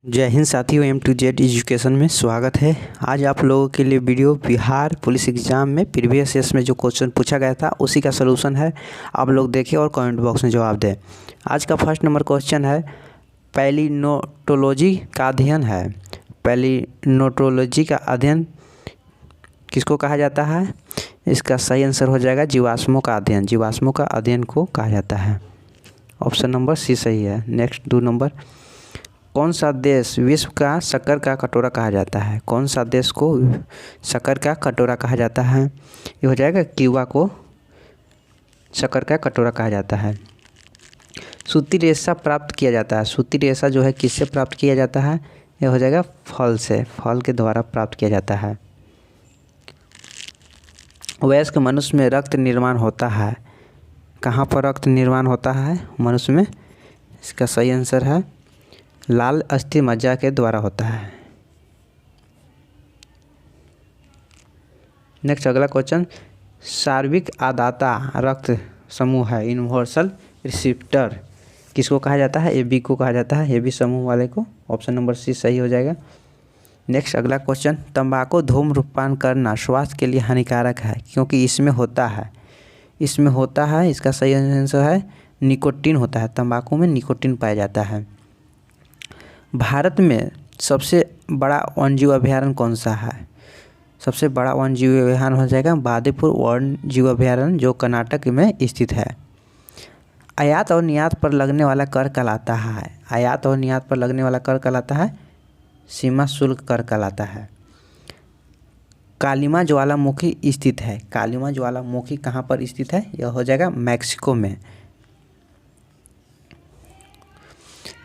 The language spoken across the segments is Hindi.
जय हिंद साथियों, M2Z एजुकेशन में स्वागत है। आज आप लोगों के लिए वीडियो बिहार पुलिस एग्ज़ाम में प्रीवियस ईयर्स में जो क्वेश्चन पूछा गया था उसी का सलूशन है। आप लोग देखें और कमेंट बॉक्स में जवाब दें। आज का फर्स्ट नंबर क्वेश्चन है, पैलिनोटोलॉजी का अध्ययन है। पैलिनोटोलॉजी का अध्ययन किसको कहा जाता है? इसका सही आंसर हो जाएगा जीवाश्मों का अध्ययन। जीवाश्मों का अध्ययन को कहा जाता है। ऑप्शन नंबर सी सही है। नेक्स्ट 2 नंबर, कौन सा देश विश्व का शक्कर का कटोरा कहा जाता है? कौन सा देश को शक्कर का कटोरा कहा जाता है? ये हो जाएगा क्यूबा को शक्कर का कटोरा कहा जाता है। सूती रेशा प्राप्त किया जाता है। सूती रेशा जो है किससे प्राप्त किया जाता है? ये हो जाएगा फल से, फल के द्वारा प्राप्त किया जाता है। वयस्क मनुष्य में रक्त निर्माण होता है। कहाँ पर रक्त निर्माण होता है मनुष्य में? इसका सही आंसर है लाल अस्थि मज्जा के द्वारा होता है। नेक्स्ट अगला क्वेश्चन, सार्वत्रिक आदाता रक्त समूह है, यूनिवर्सल रिसिप्टर किसको कहा जाता है? AB को कहा जाता है, AB समूह वाले को। ऑप्शन नंबर सी सही हो जाएगा। नेक्स्ट अगला क्वेश्चन, तंबाकू धूम्रपान करना स्वास्थ्य के लिए हानिकारक है क्योंकि इसमें होता है। इसका सही आंसर है निकोटीन होता है। तंबाकू में निकोटीन पाया जाता है। भारत में सबसे बड़ा वन्यजीव अभयारण्य कौन सा है? सबसे बड़ा वन्यजीव अभयारण्य हो जाएगा बांदीपुर वन्यजीव अभयारण्य, जो कर्नाटक में स्थित है। आयात और निर्यात पर लगने वाला कर कहलाता है। आयात और निर्यात पर लगने वाला कर कहलाता है सीमा शुल्क कर कहलाता है। कालिमा ज्वालामुखी स्थित है। कालिमा ज्वालामुखी कहाँ पर स्थित है? यह हो जाएगा मैक्सिको में।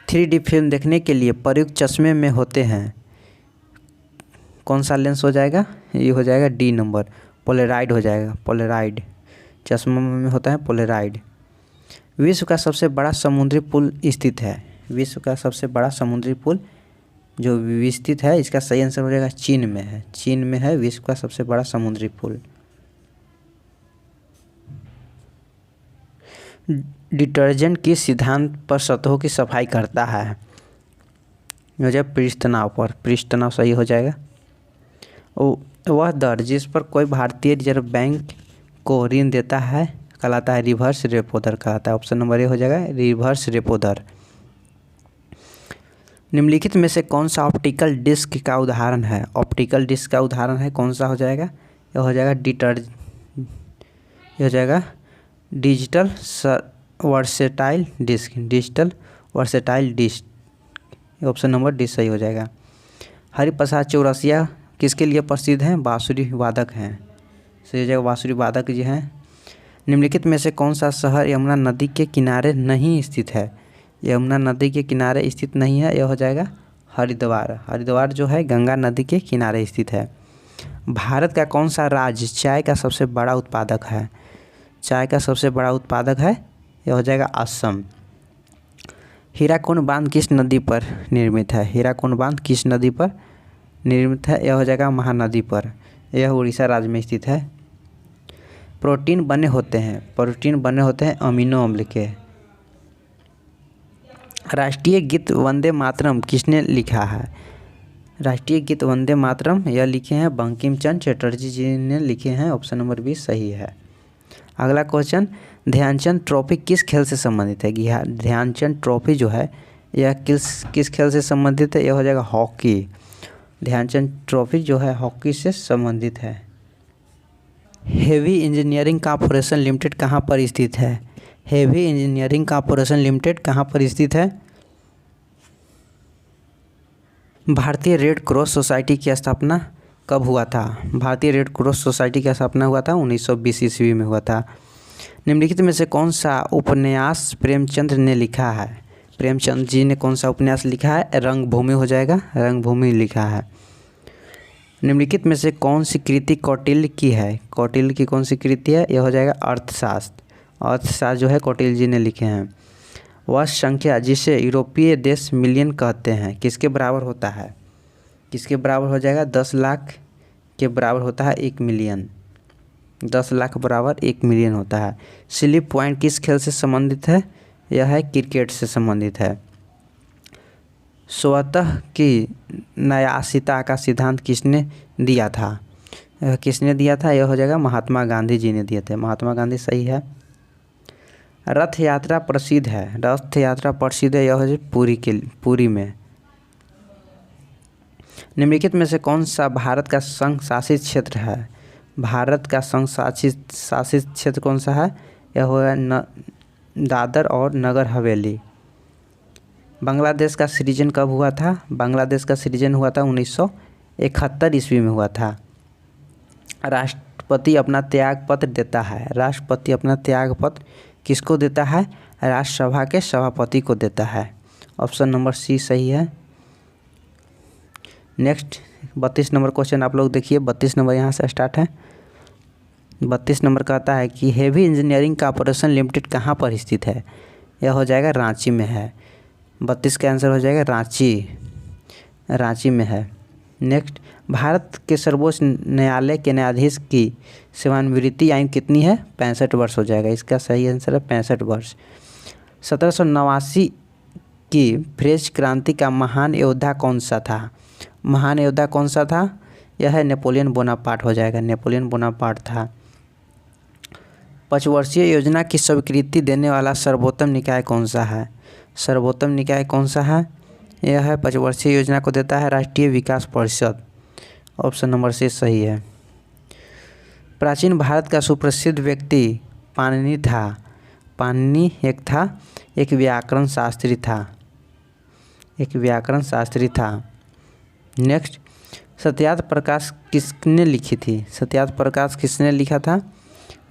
3D फिल्म देखने के लिए प्रयुक्त चश्मे में होते हैं। कौन सा लेंस हो जाएगा? ये हो जाएगा डी नंबर, पोलराइड हो जाएगा। पोलराइड चश्मा में होता है पोलराइड। विश्व का सबसे बड़ा समुद्री पुल स्थित है। विश्व का सबसे बड़ा समुद्री पुल जो विस्तृत है, इसका सही आंसर हो जाएगा चीन में है। चीन में है विश्व का सबसे बड़ा समुद्री पुल। डिटर्जेंट किस सिद्धांत पर सतहों की सफाई करता है? हो जाए पृष्ठ तनाव पर। पृष्ठ तनाव सही हो जाएगा। वह दर जिस पर कोई भारतीय रिजर्व बैंक को ऋण देता है कहलाता है रिवर्स रेपो दर कहलाता है। ऑप्शन नंबर ए हो जाएगा रिवर्स रेपो दर। निम्नलिखित में से कौन सा ऑप्टिकल डिस्क का उदाहरण है? ऑप्टिकल डिस्क का उदाहरण है कौन सा हो जाएगा? यह हो जाएगा digital versatile disc. Digital versatile disc. Option number D सही हो जाएगा। हरिप्रसाद चौरसिया किसके लिए प्रसिद्ध हैं? बांसुरी वादक हैं। सही हो जाएगा बांसुरी वादक जी हैं। निम्नलिखित में से कौन सा शहर यमुना नदी के किनारे नहीं स्थित है? यमुना नदी के किनारे स्थित नहीं है। यह हो जाएगा हरिद्वार। हरिद्वार जो है गंगा नदी के किनारे स्थित है। भारत का कौन सा राज्य चाय का सबसे बड़ा उत्पादक है? चाय का सबसे बड़ा उत्पादक है, यह हो जाएगा असम। हीराकुंड बांध किस नदी पर निर्मित है? हीराकुंड बांध किस नदी पर निर्मित है? यह हो जाएगा महानदी पर। यह उड़ीसा राज्य में स्थित है। प्रोटीन बने होते हैं अमीनो अम्ल के। राष्ट्रीय गीत वंदे मातरम किसने लिखा है? राष्ट्रीय गीत वंदे मातरम यह लिखे हैं बंकिम चंद्र चटर्जी जी ने लिखे हैं। ऑप्शन नंबर बी सही है। अगला क्वेश्चन, ध्यानचंद ट्रॉफी किस खेल से संबंधित है? ध्यानचंद ट्रॉफी जो है यह किस खेल से संबंधित है? यह हो जाएगा हॉकी। ध्यानचंद ट्रॉफी जो है हॉकी से संबंधित है। हेवी इंजीनियरिंग कॉर्पोरेशन लिमिटेड कहाँ पर स्थित है? हेवी इंजीनियरिंग कॉर्पोरेशन लिमिटेड कहाँ पर स्थित है? भारतीय रेड क्रॉस सोसाइटी की स्थापना कब हुआ था? भारतीय रेड क्रॉस सोसाइटी की स्थापना हुआ था 1920 ईस्वी में हुआ था। निम्नलिखित में से कौन सा उपन्यास प्रेमचंद ने लिखा है? प्रेमचंद जी ने कौन सा उपन्यास लिखा है? रंगभूमि हो जाएगा, रंगभूमि लिखा है। निम्नलिखित में से कौन सी कृति कौटिल्य की है? कौटिल्य की कौन सी कृति है? यह हो जाएगा अर्थशास्त्र। अर्थशास्त्र जो है कौटिल्य जी ने लिखे हैं। वह संख्या जिसे यूरोपीय देश मिलियन कहते हैं किसके बराबर होता है? किसके बराबर हो जाएगा? 10 लाख के बराबर होता है 1 मिलियन। 10 लाख बराबर 1 मिलियन होता है। स्लिप पॉइंट किस खेल से संबंधित है? यह है क्रिकेट से संबंधित है। स्वतः की न्यायशीलता का सिद्धांत किसने दिया था? किसने दिया था? यह हो जाएगा महात्मा गांधी जी ने दिए थे। महात्मा गांधी सही है। रथ यात्रा प्रसिद्ध है, रथ यात्रा प्रसिद्ध है, यह हो पुरी में। निम्नलिखित में से कौन सा भारत का संघ शासित क्षेत्र है? भारत का संघ शासित क्षेत्र कौन सा है? यह होगा दादर और नगर हवेली। बांग्लादेश का सृजन कब हुआ था? बांग्लादेश का सृजन हुआ था 1971 ईस्वी में हुआ था। राष्ट्रपति अपना त्याग पत्र देता है, राष्ट्रपति अपना त्याग पत्र किसको देता है? राज्यसभा के सभापति को देता है। ऑप्शन नंबर सी सही है। नेक्स्ट 32 नंबर क्वेश्चन आप लोग देखिए। 32 नंबर यहाँ से स्टार्ट है। 32 नंबर कहता है कि हेवी इंजीनियरिंग कॉर्पोरेशन लिमिटेड कहाँ पर स्थित है? यह हो जाएगा रांची में है। 32 का आंसर हो जाएगा रांची में है। नेक्स्ट, भारत के सर्वोच्च न्यायालय के न्यायाधीश की सेवानिवृत्ति आयु कितनी है? 65 वर्ष हो जाएगा। इसका सही आंसर है 65 वर्ष। 1789 की फ्रेंच क्रांति का महान योद्धा कौन सा था? महान योद्धा कौन सा था? यह है नेपोलियन बोनापार्ट हो जाएगा, नेपोलियन बोनापार्ट था। 5 वर्षीय योजना की स्वीकृति देने वाला सर्वोत्तम निकाय कौन सा है? सर्वोत्तम निकाय कौन सा है? यह है 5 वर्षीय योजना को देता है राष्ट्रीय विकास परिषद। ऑप्शन नंबर सी सही है। प्राचीन भारत का सुप्रसिद्ध व्यक्ति पाणिनि था। पाणिनि एक व्याकरण शास्त्री था। नेक्स्ट, सत्यार्थ प्रकाश किसने लिखी थी? सत्यार्थ प्रकाश किसने लिखा था?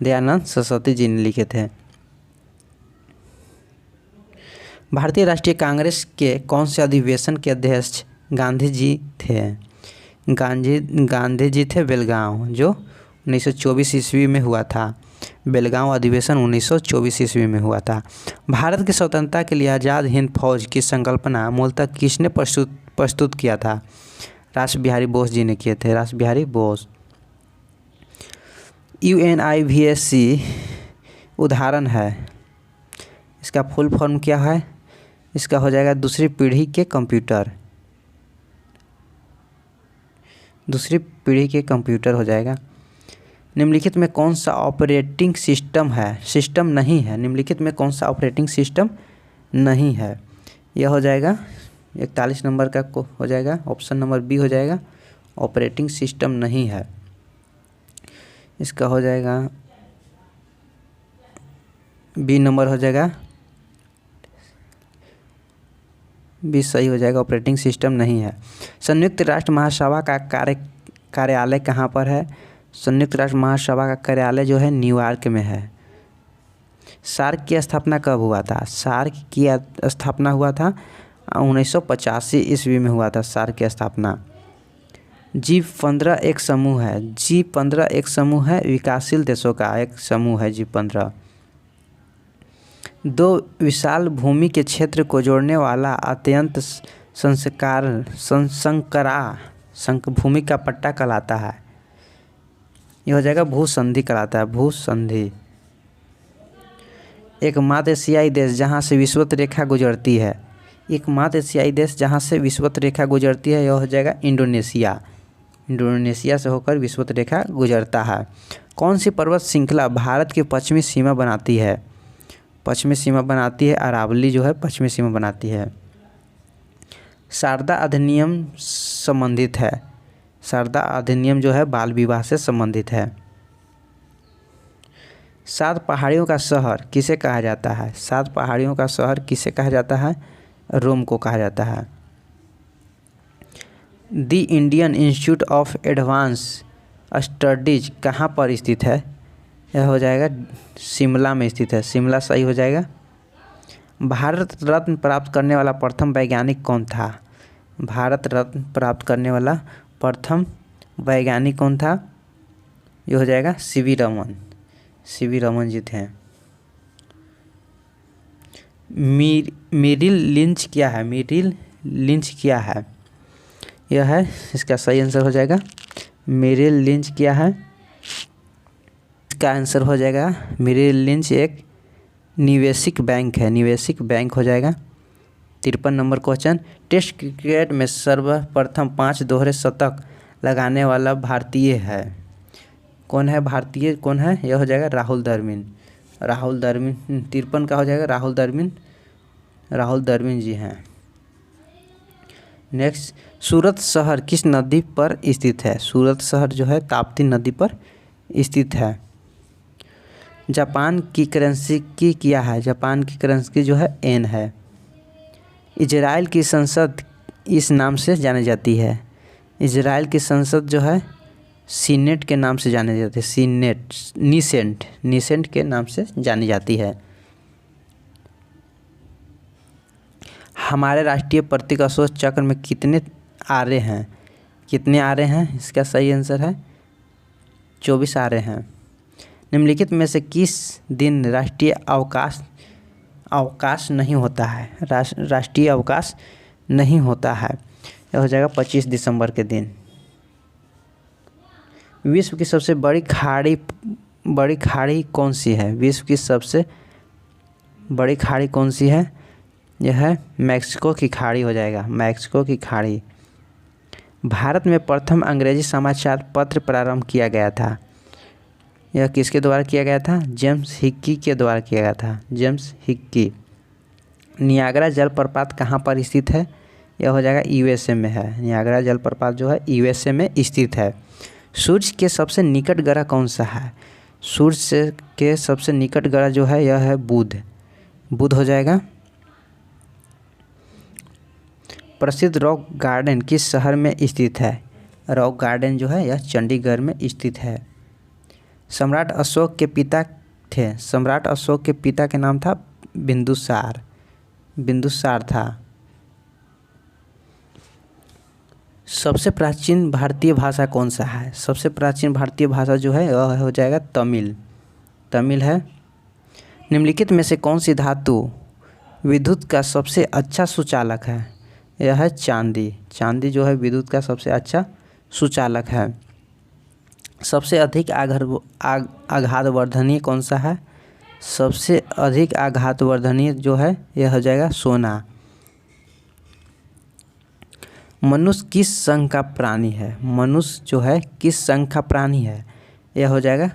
दयानंद सरस्वती जी ने लिखे थे। भारतीय राष्ट्रीय कांग्रेस के कौन से अधिवेशन के अध्यक्ष गांधी जी थे? गांधी जी थे बेलगांव, जो 1924 ईस्वी में हुआ था। बेलगांव अधिवेशन 1924 ईस्वी में हुआ था। भारत की स्वतंत्रता के लिए आज़ाद हिंद फौज की संकल्पना मूलतः किसने प्रस्तुत किया था? रास बिहारी बोस जी ने किए थे, रास बिहारी बोस। UNIVAC उदाहरण है, इसका फुल फॉर्म क्या है? इसका हो जाएगा दूसरी पीढ़ी के कंप्यूटर हो जाएगा। निम्नलिखित में कौन सा ऑपरेटिंग सिस्टम है? सिस्टम नहीं है। निम्नलिखित में कौन सा ऑपरेटिंग सिस्टम नहीं है? यह हो जाएगा 41 नंबर का हो जाएगा। ऑप्शन नंबर बी हो जाएगा, ऑपरेटिंग सिस्टम नहीं है। इसका हो जाएगा बी नंबर हो जाएगा, बी सही हो जाएगा, ऑपरेटिंग सिस्टम नहीं है। संयुक्त राष्ट्र महासभा का कार्यालय कहाँ पर है? संयुक्त राष्ट्र महासभा का कार्यालय जो है न्यूयॉर्क में है। सार्क की स्थापना कब हुआ था? सार्क की स्थापना हुआ था 1985 ईस्वी में हुआ था सार्क की स्थापना। G15 एक समूह है। G15 एक समूह है, विकासशील देशों का एक समूह है G15। 2 विशाल भूमि के क्षेत्र को जोड़ने वाला अत्यंत संकरा भूमि का पट्टा कहलाता है। यह हो जाएगा भूसंधि कहलाता है, भूसंधि। एकमात्र एशियाई देश जहाँ से विषुवत रेखा गुजरती है, एकमात्र एशियाई देश जहाँ से विषुवत रेखा गुजरती है, यह हो जाएगा इंडोनेशिया। इंडोनेशिया से होकर विषुवत रेखा गुजरता है। कौन सी पर्वत श्रृंखला भारत की पश्चिमी सीमा बनाती है? पश्चिमी सीमा बनाती है अरावली जो है पश्चिमी सीमा बनाती है। शारदा अधिनियम संबंधित है। शारदा अधिनियम जो है बाल विवाह से संबंधित है। 7 पहाड़ियों का शहर किसे कहा जाता है? 7 पहाड़ियों का शहर किसे कहा जाता है? रोम को कहा जाता है। The Indian institute of advance studies कहाँ पर स्थित है? यह हो जाएगा शिमला में स्थित है, शिमला सही हो जाएगा। भारत रत्न प्राप्त करने वाला प्रथम वैज्ञानिक कौन था? भारत रत्न प्राप्त करने वाला प्रथम वैज्ञानिक कौन था? यह हो जाएगा सीवी रमन जी थे। मेरिल लिंच क्या है? मेरिल लिंच क्या है? यह है, इसका सही आंसर हो जाएगा मेरिल लिंच क्या है? इसका आंसर हो जाएगा मेरिल लिंच एक निवेशिक बैंक है, निवेशिक बैंक हो जाएगा। 53 नंबर क्वेश्चन, टेस्ट क्रिकेट में सर्वप्रथम 5 दोहरे शतक लगाने वाला भारतीय है? कौन है भारतीय, कौन है? यह हो जाएगा राहुल द्रविड़। राहुल द्रविड़ 53 का हो जाएगा राहुल द्रविड़, राहुल द्रविड़ जी हैं। नेक्स्ट, सूरत शहर किस नदी पर स्थित है? सूरत शहर जो है ताप्ती नदी पर स्थित है। जापान की करेंसी की क्या है? जापान की करेंसी जो है येन है। इजराइल की संसद इस नाम से जानी जाती है। इजराइल की संसद जो है सीनेट के नाम से जानी जाती है। सीनेट, नीसेंट के नाम से जानी जाती है। हमारे राष्ट्रीय प्रतीक अशोक चक्र में कितने आरे हैं? कितने आरे हैं? इसका सही आंसर है 24 आरे हैं। निम्नलिखित में से किस दिन राष्ट्रीय अवकाश नहीं होता है? राष्ट्रीय अवकाश नहीं होता है, यह हो जाएगा 25 दिसंबर के दिन। विश्व की सबसे बड़ी खाड़ी कौन सी है? विश्व की सबसे बड़ी खाड़ी कौन सी है? यह है मैक्सिको की खाड़ी हो जाएगा, मैक्सिको की खाड़ी। भारत में प्रथम अंग्रेजी समाचार पत्र प्रारंभ किया गया था, यह किसके द्वारा किया गया था? जेम्स हिक्की के द्वारा किया गया था, जेम्स हिक्की। नियाग्रा जलप्रपात कहाँ पर स्थित है? यह हो जाएगा यूएसए में है। नियाग्रा जलप्रपात जो है यूएसए में स्थित है। सूर्य के सबसे निकट ग्रह कौन सा है? सूर्य के सबसे निकट ग्रह जो है यह है बुध, बुध हो जाएगा। प्रसिद्ध रॉक गार्डन किस शहर में स्थित है? रॉक गार्डन जो है यह चंडीगढ़ में स्थित है। सम्राट अशोक के पिता थे, सम्राट अशोक के पिता के नाम था बिंदुसार, बिंदुसार था। सबसे प्राचीन भारतीय भाषा कौन सा है? सबसे प्राचीन भारतीय भाषा जो है वह हो जाएगा तमिल, तमिल है। निम्नलिखित में से कौन सी धातु विद्युत का सबसे अच्छा सुचालक है? यह है चांदी, चांदी जो है विद्युत का सबसे अच्छा सुचालक है। सबसे अधिक आघातवर्धनीय कौन सा है? सबसे अधिक आघातवर्धनीय जो है यह हो जाएगा सोना। मनुष्य किस संघ का प्राणी है? मनुष्य जो है किस संघ का प्राणी है? यह हो जाएगा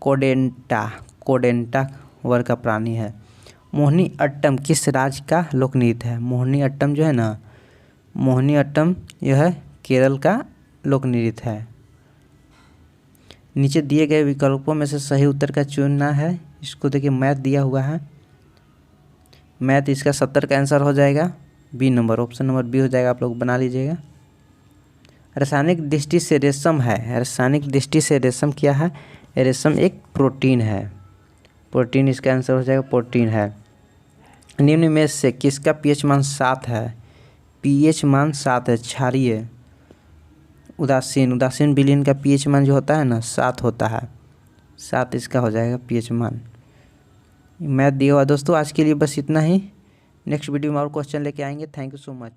कोडेंटा, कोडेंटा वर्ग का प्राणी है। मोहिनी अट्टम किस राज्य का लोक नृत्य है? मोहिनी अट्टम जो है ना, मोहिनी अट्टम यह है केरल का लोक नृत्य है। नीचे दिए गए विकल्पों में से सही उत्तर का चुनना है। इसको देखिए मैथ दिया हुआ है, मैथ इसका 70 का आंसर हो जाएगा B number, option number B हो जाएगा, आप लोग बना लीजिएगा। रासायनिक दृष्टि से रेशम है, रासायनिक दृष्टि से रेशम क्या है? रेशम एक प्रोटीन है, प्रोटीन इसका आंसर हो जाएगा, प्रोटीन है। निम्न में से किसका पीएच मान 7 है? पीएच मान 7 है क्षारीय उदासीन विलीन का पीएच मान जो होता है ना 7 होता है, 7 इसका हो जाएगा पीएच मान। मैथ दिया हुआ दोस्तों। आज के लिए बस इतना ही, नेक्स्ट वीडियो में और क्वेश्चन लेके आएंगे। Thank you so much.